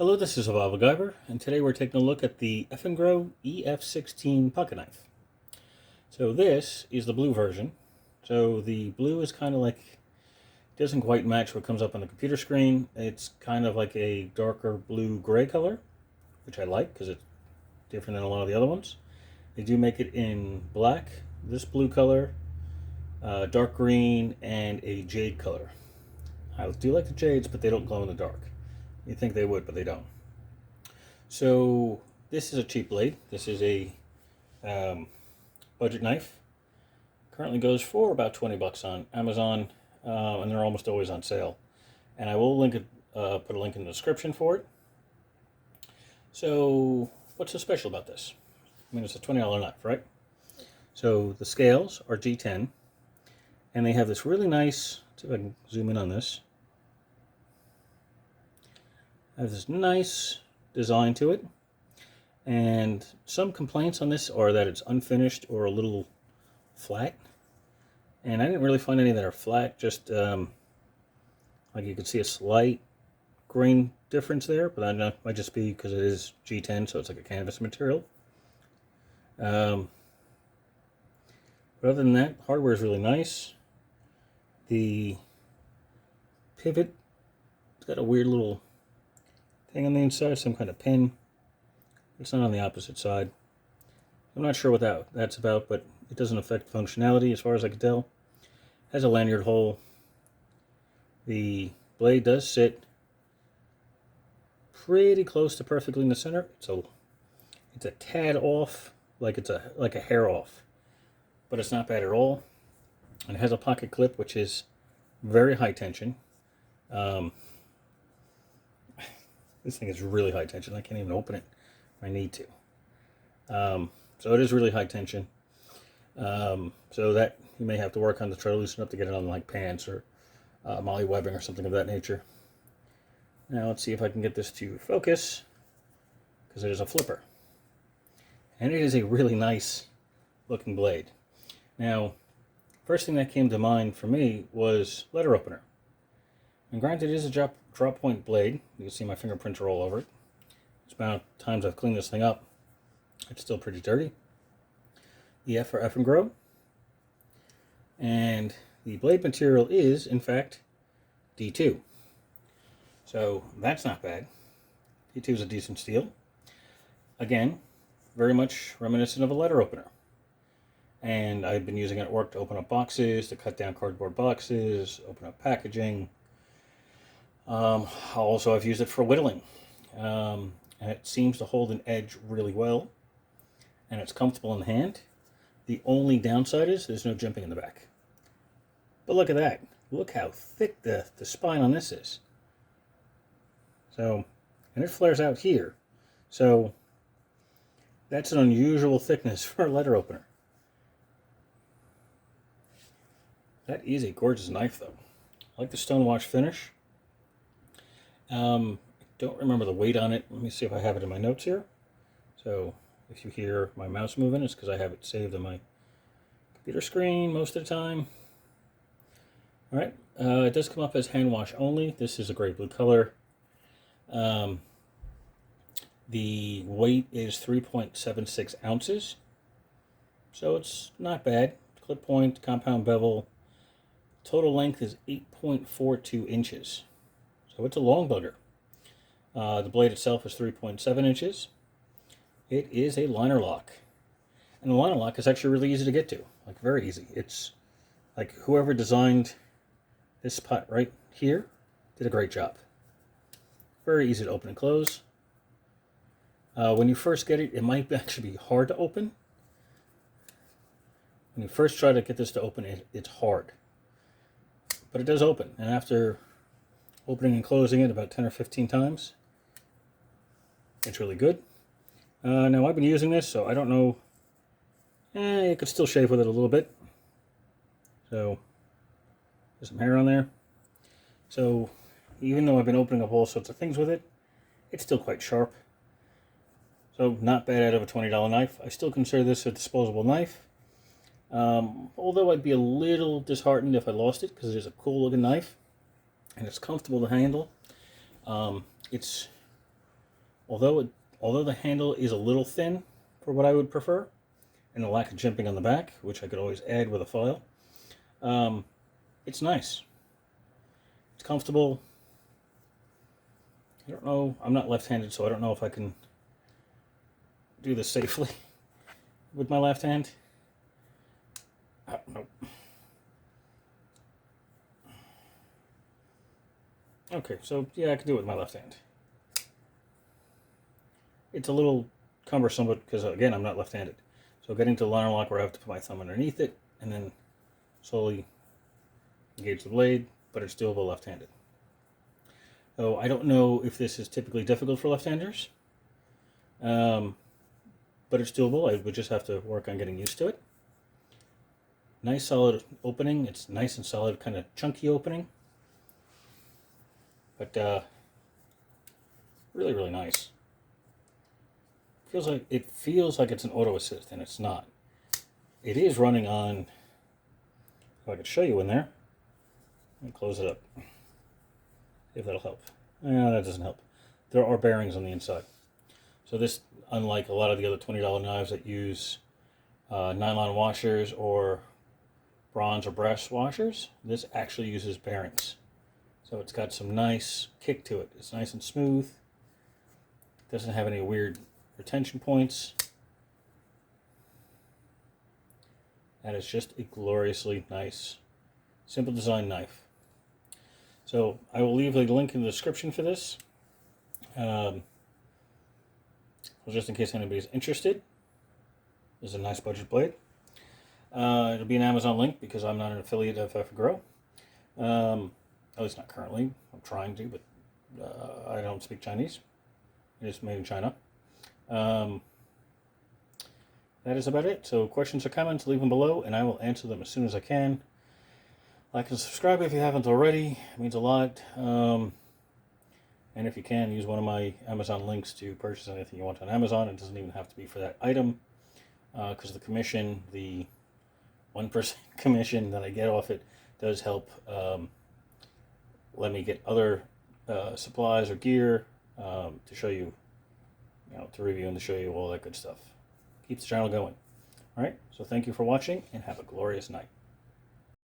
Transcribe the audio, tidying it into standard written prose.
Hello, this is Survival-gyver, and today we're taking a look at the Eafengrow EF16 pocket knife. So this is the blue version. So the blue is kind of like, doesn't quite match what comes up on the computer screen. It's kind of like a darker blue-gray color, which I like because it's different than a lot of the other ones. They do make it in black, this blue color, dark green, and a jade color. I do like the jades, but they don't glow in the dark. You think they would, but they don't. So this is a cheap blade. This is a budget knife. Currently goes for about 20 bucks on Amazon, and they're almost always on sale. And I will link it, put a link in the description for it. So what's so special about this? I mean, it's a $20 knife, right? So the scales are G10, and they have this really nice, let's see if I can zoom in on this. Has this nice design to it, and some complaints on this are that it's unfinished or a little flat, and I didn't really find any that are flat, just like you can see a slight grain difference there, but I know it might just be because it is G10, so it's like a canvas material. But other than that, hardware is really nice. The pivot, it's got a weird little thing on the inside, some kind of pin. It's not on the opposite side. I'm not sure what that's about, but it doesn't affect functionality as far as I can tell. Has a lanyard hole. The blade does sit pretty close to perfectly in the center. It's a tad off, like it's like a hair off, but it's not bad at all. And it has a pocket clip, which is very high tension. This thing is really high tension. I can't even open it if I need to. So it is really high tension. So that you may have to work on to try to loosen up to get it on like pants or molly webbing or something of that nature. Now let's see if I can get this to focus, because it is a flipper. And it is a really nice looking blade. Now, first thing that came to mind for me was letter opener. And granted, it is a drop point blade. You can see my fingerprints are all over it. It's about times I've cleaned this thing up. It's still pretty dirty. EF for Eafengrow. And the blade material is, in fact, D2. So that's not bad. D2 is a decent steel. Again, very much reminiscent of a letter opener. And I've been using it at work to open up boxes, to cut down cardboard boxes, open up packaging. Also, I've used it for whittling. And it seems to hold an edge really well. And it's comfortable in the hand. The only downside is there's no jimping in the back. But look at that. Look how thick the spine on this is. So, and it flares out here. So, that's an unusual thickness for a letter opener. That is a gorgeous knife, though. I like the stonewash finish. Don't remember the weight on it. Let me see if I have it in my notes here. So if you hear my mouse moving, it's because I have it saved on my computer screen most of the time. All right, it does come up as hand wash only. This is a great blue color. The weight is 3.76 ounces. So it's not bad. Clip point, compound bevel. Total length is 8.42 inches. So it's a long bugger. The blade itself is 3.7 inches. It is a liner lock. And the liner lock is actually really easy to get to. Like, very easy. It's like whoever designed this spot right here did a great job. Very easy to open and close. When you first get it, it might actually be hard to open. When you first try to get this to open, it's hard. But it does open. And after opening and closing it about 10 or 15 times, it's really good. Now, I've been using this, so I don't know. You could still shave with it a little bit. So, there's some hair on there. So, even though I've been opening up all sorts of things with it, it's still quite sharp. So, not bad out of a $20 knife. I still consider this a disposable knife. Although I'd be a little disheartened if I lost it, because it is a cool looking knife and it's comfortable to handle. It's although the handle is a little thin for what I would prefer, and the lack of jimping on the back, which I could always add with a file, it's nice. It's comfortable. I don't know. I'm not left-handed, so I don't know if I can do this safely with my left hand. Nope. Okay, so yeah, I can do it with my left hand. It's a little cumbersome, but because again, I'm not left-handed. So getting to the line lock where I have to put my thumb underneath it and then slowly engage the blade, but it's doable left-handed. So I don't know if this is typically difficult for left-handers, but it's doable. I would just have to work on getting used to it. Nice solid opening. It's nice and solid, kind of chunky opening. But really, really nice. It feels like it's an auto assist, and it's not. It is running on. If I could show you in there, let me close it up. See if that'll help. No, that doesn't help. There are bearings on the inside. So this, unlike a lot of the other $20 knives that use nylon washers or bronze or brass washers, this actually uses bearings. So it's got some nice kick to it. It's nice and smooth. It doesn't have any weird retention points. And it's just a gloriously nice, simple design knife. So I will leave a link in the description for this. Just in case anybody's interested. This is a nice budget blade. It'll be an Amazon link because I'm not an affiliate of Eafengrow. At least not currently. I'm trying to, but I don't speak Chinese. It is made in China. That is about it. So questions or comments, leave them below, and I will answer them as soon as I can. Like and subscribe if you haven't already. It means a lot. And if you can, use one of my Amazon links to purchase anything you want on Amazon. It doesn't even have to be for that item, because the commission, the 1% commission that I get off it, does help let me get other supplies or gear to show you, to review and to show you all that good stuff. Keeps the channel going. All right, so thank you for watching, and have a glorious night.